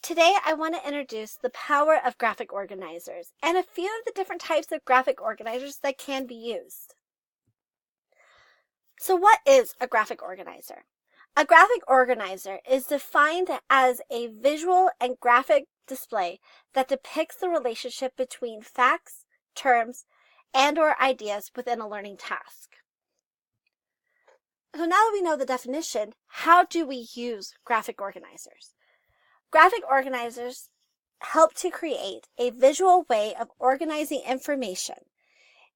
Today I want to introduce the power of graphic organizers and a few of the different types of graphic organizers that can be used. So what is a graphic organizer? A graphic organizer is defined as a visual and graphic display that depicts the relationship between facts, terms, and/or ideas within a learning task. So now that we know the definition, how do we use graphic organizers? Graphic organizers help to create a visual way of organizing information.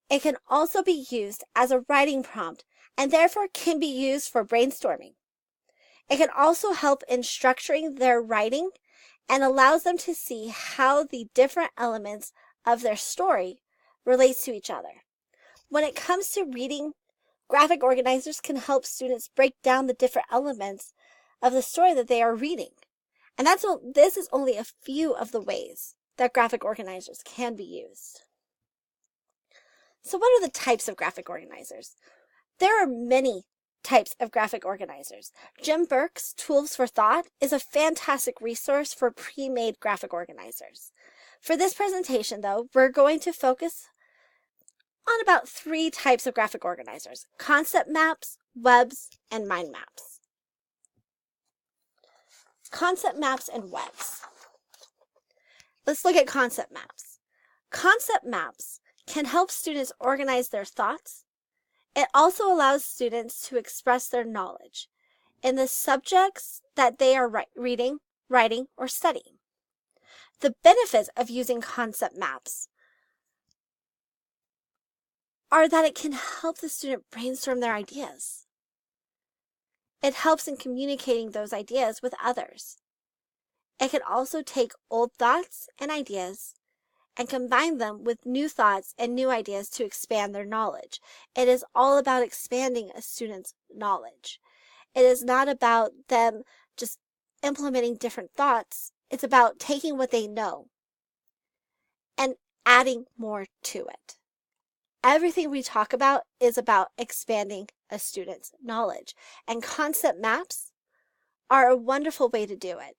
It can also be used as a writing prompt and therefore can be used for brainstorming. It can also help in structuring their writing and allows them to see how the different elements of their story relates to each other. When it comes to reading, graphic organizers can help students break down the different elements of the story that they are reading. And this is only a few of the ways that graphic organizers can be used. So what are the types of graphic organizers? There are many types of graphic organizers. Jim Burke's Tools for Thought is a fantastic resource for pre-made graphic organizers. For this presentation, though, we're going to focus on about 3 types of graphic organizers: concept maps, webs, and mind maps. Concept maps and webs. Let's look at concept maps. Concept maps can help students organize their thoughts. It also allows students to express their knowledge in the subjects that they are reading, writing, or studying. The benefits of using concept maps are that it can help the student brainstorm their ideas. It helps in communicating those ideas with others. It can also take old thoughts and ideas and combine them with new thoughts and new ideas to expand their knowledge. It is all about expanding a student's knowledge. It is not about them just implementing different thoughts. It's about taking what they know and adding more to it. Everything we talk about is about expanding a student's knowledge, and concept maps are a wonderful way to do it.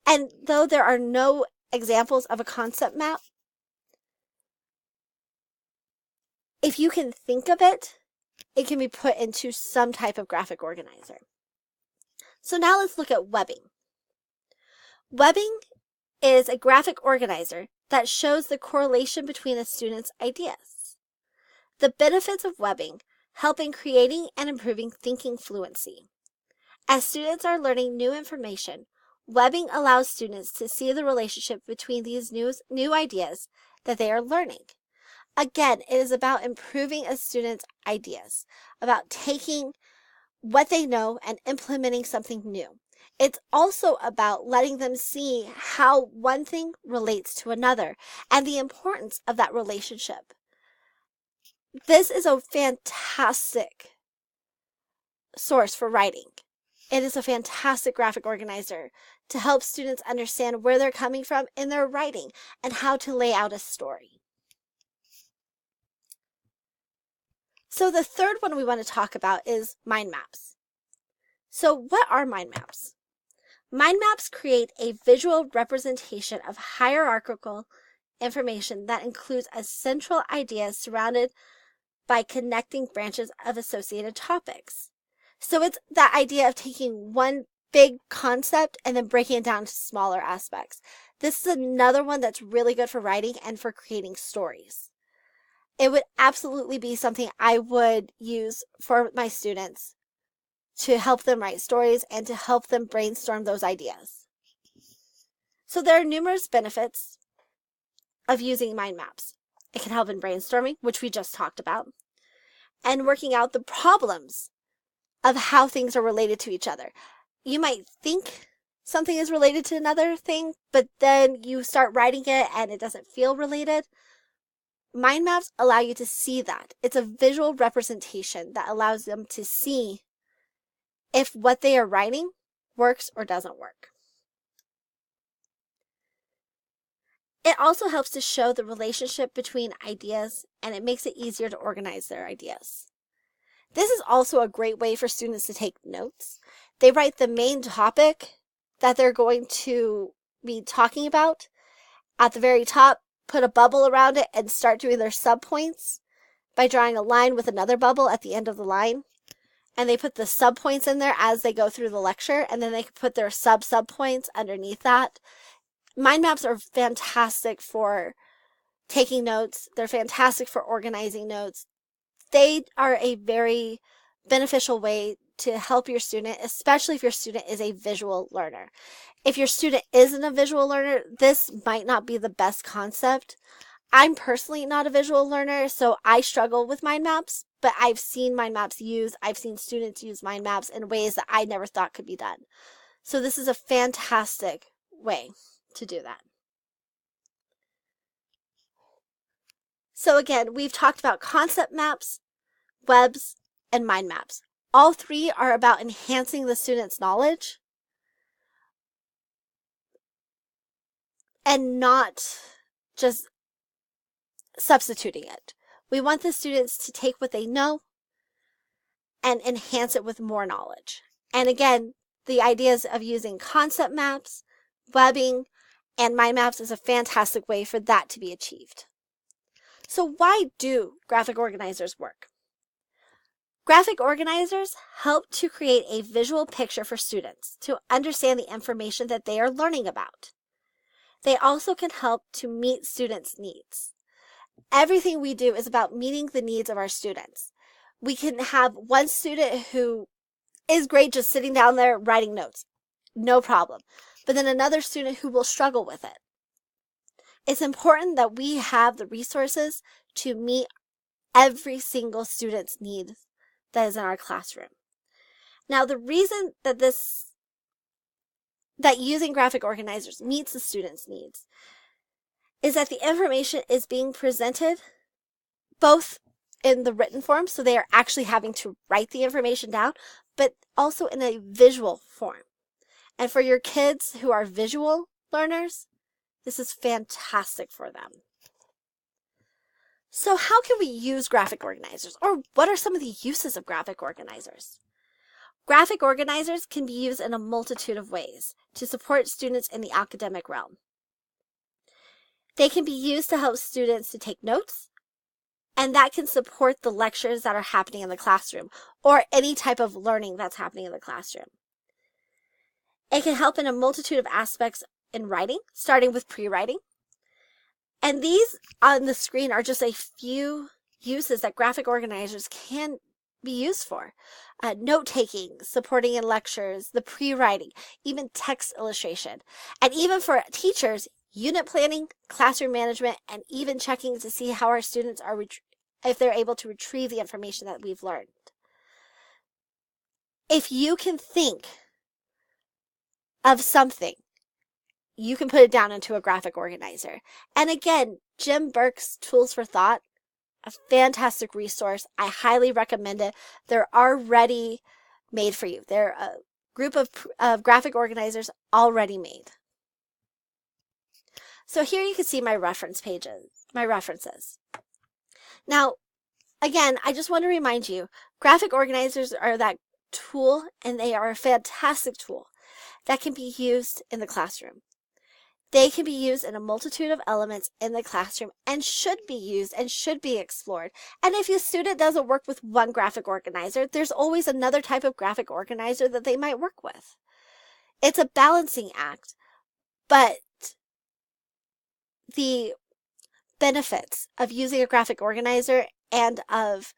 And though there are no examples of a concept map, if you can think of it, it can be put into some type of graphic organizer. So now let's look at webbing. Webbing is a graphic organizer that shows the correlation between a student's ideas. The benefits of webbing help in creating and improving thinking fluency. As students are learning new information, webbing allows students to see the relationship between these new ideas that they are learning. Again, it is about improving a student's ideas, about taking what they know and implementing something new. It's also about letting them see how one thing relates to another and the importance of that relationship. This is a fantastic source for writing. It is a fantastic graphic organizer to help students understand where they're coming from in their writing and how to lay out a story. So the third one we want to talk about is mind maps. So what are mind maps? Mind maps create a visual representation of hierarchical information that includes a central idea surrounded by connecting branches of associated topics. So it's that idea of taking one big concept and then breaking it down to smaller aspects. This is another one that's really good for writing and for creating stories. It would absolutely be something I would use for my students to help them write stories and to help them brainstorm those ideas. So there are numerous benefits of using mind maps. It can help in brainstorming, which we just talked about, and working out the problems of how things are related to each other. You might think something is related to another thing, but then you start writing it and it doesn't feel related. Mind maps allow you to see that. It's a visual representation that allows them to see if what they are writing works or doesn't work. It also helps to show the relationship between ideas, and it makes it easier to organize their ideas. This is also a great way for students to take notes. They write the main topic that they're going to be talking about. At the very top, put a bubble around it and start doing their subpoints by drawing a line with another bubble at the end of the line. And they put the subpoints in there as they go through the lecture, and then they can put their subpoints underneath that. Mind maps are fantastic for taking notes. They're fantastic for organizing notes. They are a very beneficial way to help your student, especially if your student is a visual learner. If your student isn't a visual learner, this might not be the best concept. I'm personally not a visual learner, so I struggle with mind maps, but I've seen students use mind maps in ways that I never thought could be done. So this is a fantastic way to do that. So again, we've talked about concept maps, webs, and mind maps. All three are about enhancing the student's knowledge and not just substituting it. We want the students to take what they know and enhance it with more knowledge. And again, the ideas of using concept maps, webbing, and mind maps is a fantastic way for that to be achieved. So why do graphic organizers work? Graphic organizers help to create a visual picture for students to understand the information that they are learning about. They also can help to meet students' needs. Everything we do is about meeting the needs of our students. We can have one student who is great just sitting down there writing notes, no problem. But then another student who will struggle with it. It's important that we have the resources to meet every single student's need that is in our classroom. Now, the reason that using graphic organizers meets the students' needs is that the information is being presented both in the written form, so they are actually having to write the information down, but also in a visual form. And for your kids who are visual learners, this is fantastic for them. So how can we use graphic organizers, or what are some of the uses of graphic organizers? Graphic organizers can be used in a multitude of ways to support students in the academic realm. They can be used to help students to take notes, and that can support the lectures that are happening in the classroom or any type of learning that's happening in the classroom. It can help in a multitude of aspects in writing, starting with pre-writing. And these on the screen are just a few uses that graphic organizers can be used for. Note-taking, supporting in lectures, the pre-writing, even text illustration. And even for teachers, unit planning, classroom management, and even checking to see how our students are, if they're able to retrieve the information that we've learned. If you can think of something, you can put it down into a graphic organizer. And again, Jim Burke's Tools for Thought, a fantastic resource. I highly recommend it. They're already made for you. They're a group of graphic organizers already made. So here you can see my reference pages, my references. Now, again, I just want to remind you, graphic organizers are that tool, and they are a fantastic tool that can be used in the classroom. They can be used in a multitude of elements in the classroom and should be used and should be explored. And if your student doesn't work with one graphic organizer, there's always another type of graphic organizer that they might work with. It's a balancing act, but the benefits of using a graphic organizer and of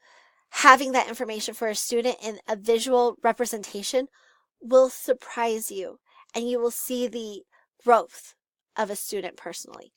having that information for a student in a visual representation will surprise you, and you will see the growth of a student personally.